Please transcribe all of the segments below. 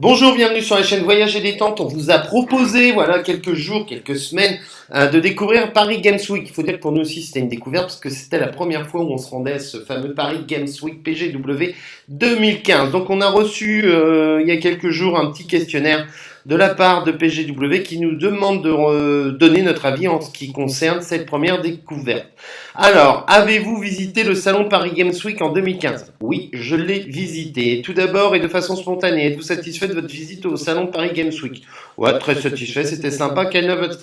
Bonjour, bienvenue sur la chaîne Voyage et Détente. On vous a proposé, voilà, quelques jours, quelques semaines, de découvrir Paris Games Week. Il faut dire que pour nous aussi, c'était une découverte parce que c'était la première fois où on se rendait à ce fameux Paris Games Week PGW 2015. Donc, on a reçu, il y a quelques jours, un petit questionnaire de la part de PGW qui nous demande de donner notre avis en ce qui concerne cette première découverte. Alors, avez-vous visité le salon Paris Games Week en 2015? Oui, je l'ai visité. Tout d'abord et de façon spontanée, êtes-vous satisfait de votre visite au salon Paris Games Week? Ouais, très satisfait, c'était sympa. Quelle note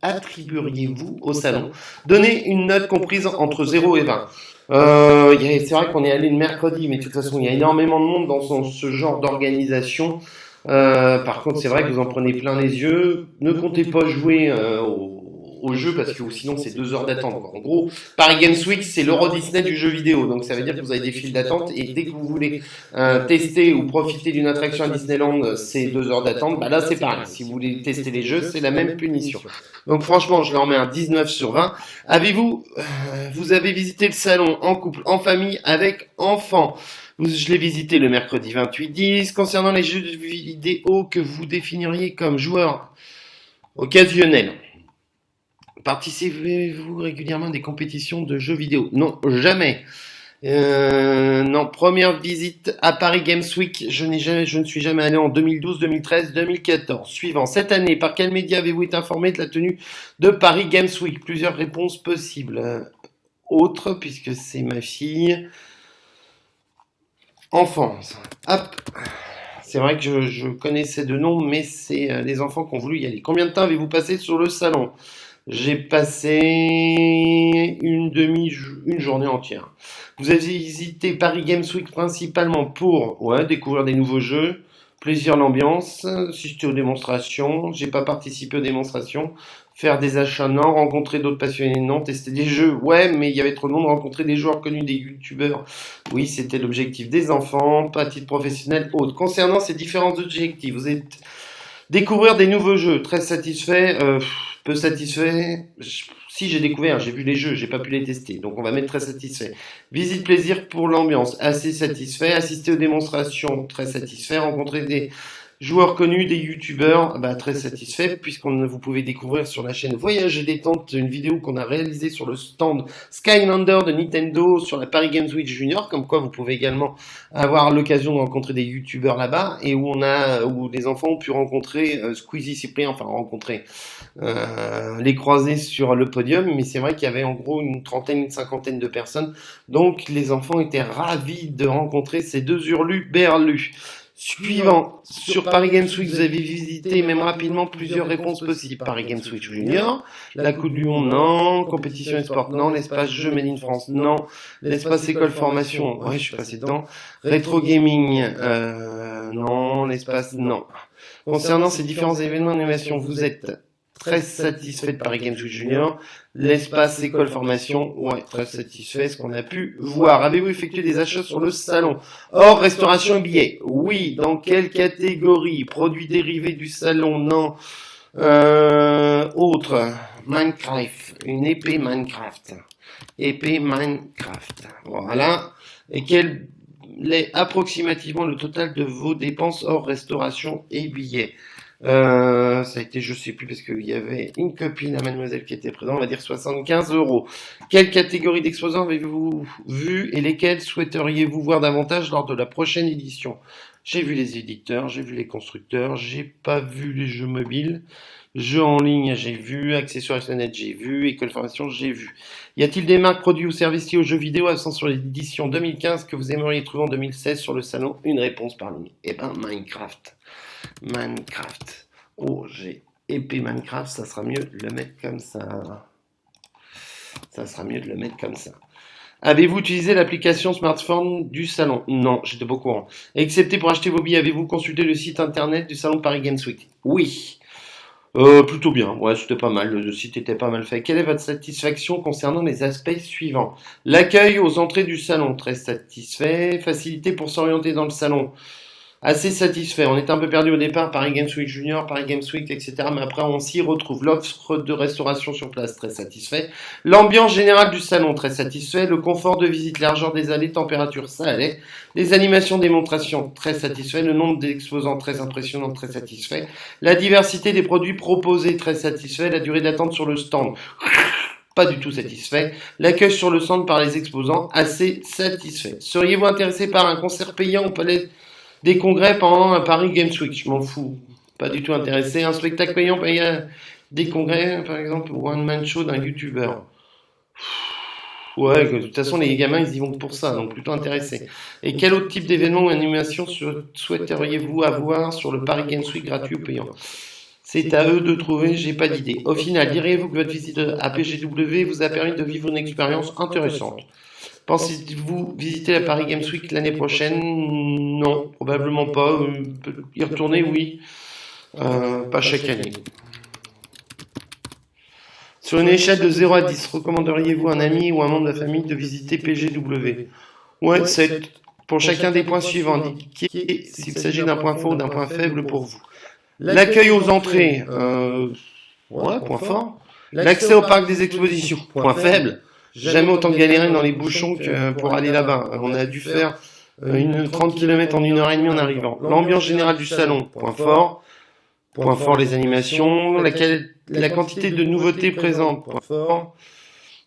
attribueriez-vous au salon? Donnez une note comprise entre 0 et 20. C'est vrai qu'on est allé le mercredi, mais de toute façon, il y a énormément de monde dans ce genre d'organisation. Par contre, c'est vrai que vous en prenez plein les yeux. Ne comptez pas jouer au jeu parce que sinon c'est 2 heures d'attente. En gros, Paris Games Week, c'est l'Euro Disney du jeu vidéo. Donc ça veut dire que vous avez des files d'attente et dès que vous voulez tester ou profiter d'une attraction à Disneyland, c'est 2 heures d'attente. Bah là, c'est pareil. Si vous voulez tester les jeux, c'est la même punition. Donc franchement, je leur mets un 19 sur 20. Vous avez visité le salon en couple, en famille, avec enfants? Je l'ai visité le mercredi 28/10. Concernant les jeux vidéo que vous définiriez comme joueurs occasionnels, participez-vous régulièrement à des compétitions de jeux vidéo? Non, jamais. Non, première visite à Paris Games Week, je ne suis jamais allé en 2012, 2013, 2014. Suivant, cette année, par quel média avez-vous été informé de la tenue de Paris Games Week? Plusieurs réponses possibles. Autre, puisque c'est ma fille. Enfance. Hop. C'est vrai que je connaissais de nom, mais c'est les enfants qui ont voulu y aller. Combien de temps avez-vous passé sur le salon? J'ai passé une journée entière. Vous avez visité Paris Games Week principalement pour découvrir des nouveaux jeux, plaisir l'ambiance, assister aux démonstrations. J'ai pas participé aux démonstrations. Faire des achats, non. Rencontrer d'autres passionnés, non. Tester des jeux, ouais, mais il y avait trop de monde. Rencontrer des joueurs connus, des youtubeurs, oui, c'était l'objectif des enfants. Pas à titre professionnel, autre. Concernant ces différents objectifs, vous êtes découvrir des nouveaux jeux, très satisfait, peu satisfait. Si j'ai découvert, j'ai vu les jeux, j'ai pas pu les tester, donc on va mettre très satisfait. Visite plaisir pour l'ambiance, assez satisfait. Assister aux démonstrations, très satisfait. Rencontrer des joueurs connus, des youtubeurs, très satisfait, vous pouvez découvrir sur la chaîne Voyage et Détente une vidéo qu'on a réalisée sur le stand Skylander de Nintendo sur la Paris Games Week Junior, comme quoi vous pouvez également avoir l'occasion de rencontrer des youtubeurs là-bas, et où les enfants ont pu rencontrer Squeezie Cyprien, enfin rencontrer les croiser sur le podium, mais c'est vrai qu'il y avait en gros une trentaine, une cinquantaine de personnes, donc les enfants étaient ravis de rencontrer ces deux hurluberlus. Suivant, sur Paris Games Week, vous avez visité même rapidement plusieurs réponses possibles. Paris Games Week Junior, la Coupe du Monde, non. Compétition et sport, non. L'espace jeu Made in France, non. L'espace école formation, ouais, je suis passé dedans. Rétro gaming, non. L'espace, non. Concernant ces différents événements d'animation, vous êtes très satisfait de Paris Games Week Junior. L'espace école formation, ouais, très satisfait, ce qu'on a pu voir. Avez-vous effectué des achats sur le salon? Hors restauration et billets? Oui. Dans quelle catégorie? Produits dérivés du salon? Non. Autre. Minecraft. Une épée Minecraft. Épée Minecraft. Voilà. Et quel est approximativement le total de vos dépenses hors restauration et billets? Ça a été, je sais plus, parce qu'il y avait une copine à mademoiselle qui était présente, on va dire 75 euros. Quelle catégorie d'exposants avez-vous vu et lesquels souhaiteriez-vous voir davantage lors de la prochaine édition? J'ai vu les éditeurs, j'ai vu les constructeurs, j'ai pas vu les jeux mobiles. Jeux en ligne, j'ai vu. Accessoires Internet, j'ai vu. École formation, j'ai vu. Y a-t-il des marques, produits ou services liés aux jeux vidéo absents sur l'édition 2015 que vous aimeriez trouver en 2016 sur le salon? Une réponse parmi. Eh ben, Minecraft. Minecraft. Oh, j'ai épée Minecraft, ça sera mieux de le mettre comme ça. Ça sera mieux de le mettre comme ça. Avez-vous utilisé l'application smartphone du salon? Non, j'étais pas au courant. Excepté pour acheter vos billets, avez-vous consulté le site internet du salon Paris Games Week? Oui. Plutôt bien, ouais, c'était pas mal, le site était pas mal fait. Quelle est votre satisfaction concernant les aspects suivants? L'accueil aux entrées du salon, très satisfait. Facilité pour s'orienter dans le salon. Assez satisfait. On était un peu perdu au départ, Paris Games Week Junior, Paris Games Week, etc. Mais après, on s'y retrouve. L'offre de restauration sur place, très satisfait. L'ambiance générale du salon, très satisfait. Le confort de visite, largeur des allées, température, ça allait. Les animations, démonstrations, très satisfait. Le nombre d'exposants, très impressionnant, très satisfait. La diversité des produits proposés, très satisfait. La durée d'attente sur le stand, pas du tout satisfait. L'accueil sur le stand par les exposants, assez satisfait. Seriez-vous intéressé par un concert payant au Palais des Congrès pendant un Paris Games Week? Je m'en fous. Pas du tout intéressé. Un spectacle payant payant des congrès, par exemple, ou un man show d'un youtubeur. Ouais, de toute façon, les gamins, ils y vont pour ça, donc plutôt intéressé. Et quel autre type d'événement ou animation souhaiteriez-vous avoir sur le Paris Games Week gratuit ou payant? C'est à eux de trouver, j'ai pas d'idée. Au final, diriez-vous que votre visite à PGW vous a permis de vivre une expérience intéressante? Pensez-vous visiter la Paris Games Week l'année prochaine? Non, probablement pas. Y retourner, oui. Pas chaque année. Sur une échelle de 0 à 10, recommanderiez-vous à un ami ou un membre de la famille de visiter PGW? Ouais, 7. Pour chacun des points suivants, indiquez s'il s'agit d'un point fort ou d'un point faible pour vous. L'accueil aux entrées, ouais, point fort. L'accès au parc des expositions, point faible. Jamais autant galéré dans les bouchons que pour aller là-bas. On a dû faire 30 km en 1h30 en arrivant. L'ambiance générale du salon, point fort. Point fort les animations. La quantité de nouveautés présentes, point fort.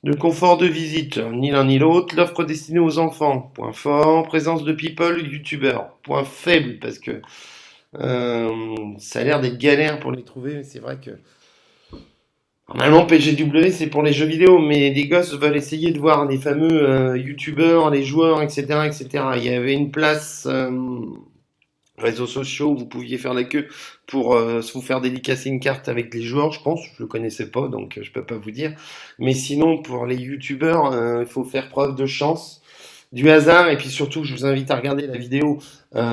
Le confort de visite, ni l'un ni l'autre. L'offre destinée aux enfants, point fort. Présence de people, youtubeurs, point faible parce que ça a l'air d'être galère pour les trouver. C'est vrai que normalement, PGW, c'est pour les jeux vidéo, mais les gosses veulent essayer de voir les fameux youtubeurs, les joueurs, etc., etc. Il y avait une place réseaux sociaux où vous pouviez faire la queue pour vous faire dédicacer une carte avec les joueurs, je pense. Je le connaissais pas, donc je peux pas vous dire. Mais sinon, pour les youtubeurs, il faut faire preuve de chance, du hasard, et puis surtout, je vous invite à regarder la vidéo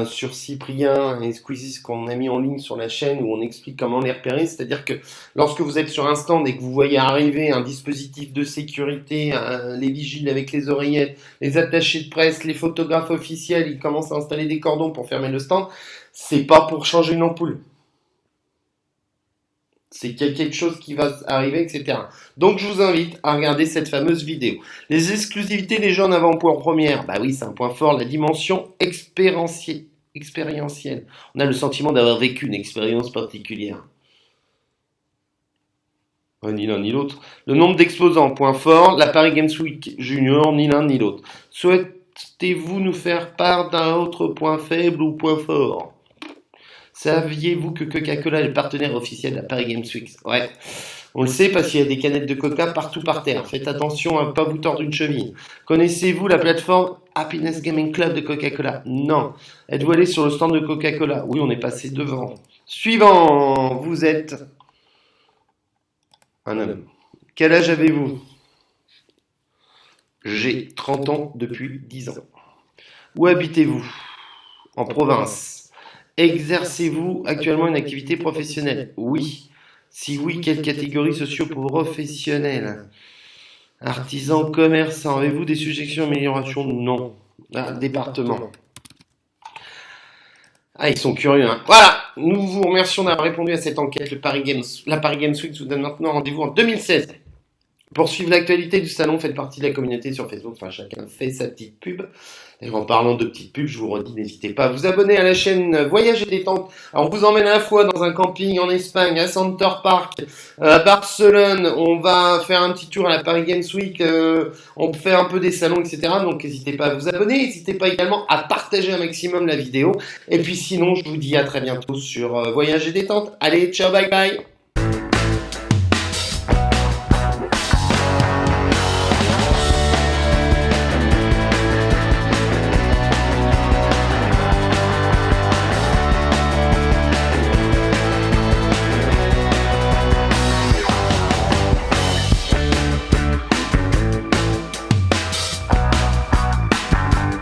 sur Cyprien et Squeezie qu'on a mis en ligne sur la chaîne où on explique comment les repérer. C'est-à-dire que lorsque vous êtes sur un stand et que vous voyez arriver un dispositif de sécurité, les vigiles avec les oreillettes, les attachés de presse, les photographes officiels, ils commencent à installer des cordons pour fermer le stand, c'est pas pour changer une ampoule. C'est qu'il y a quelque chose qui va arriver, etc. Donc je vous invite à regarder cette fameuse vidéo. Les exclusivités, les gens en avant-première. Bah oui, c'est un point fort, la dimension expérientielle. On a le sentiment d'avoir vécu une expérience particulière. Ni l'un ni l'autre. Le nombre d'exposants, point fort. La Paris Games Week Junior, ni l'un ni l'autre. Souhaitez-vous nous faire part d'un autre point faible ou point fort? Saviez-vous que Coca-Cola est le partenaire officiel de la Paris Games Week? Ouais, on le sait parce qu'il y a des canettes de Coca partout par terre. Faites attention à ne pas vous tordre une cheville. Connaissez-vous la plateforme Happiness Gaming Club de Coca-Cola? Non. Êtes-vous allé sur le stand de Coca-Cola? Oui, on est passé devant. Suivant, vous êtes un homme. Quel âge avez-vous? J'ai 30 ans depuis 10 ans. Où habitez-vous? En province. Exercez-vous actuellement une activité professionnelle? Oui. Si oui, quelle catégorie socio-professionnelle? Artisan, commerçant. Avez-vous des suggestions d'amélioration? Non. Département. Ah, ils sont curieux, hein. Voilà, nous vous remercions d'avoir répondu à cette enquête. La Paris Games Week vous donne maintenant rendez-vous en 2016. Pour suivre l'actualité du salon, faites partie de la communauté sur Facebook. Enfin, chacun fait sa petite pub. Et en parlant de petites pubs, je vous redis, n'hésitez pas à vous abonner à la chaîne Voyage et Détente. Alors, on vous emmène à la fois dans un camping en Espagne, à Center Park, à Barcelone. On va faire un petit tour à la Paris Games Week. On fait un peu des salons, etc. Donc, n'hésitez pas à vous abonner. N'hésitez pas également à partager un maximum la vidéo. Et puis, sinon, je vous dis à très bientôt sur Voyage et Détente. Allez, ciao, bye bye.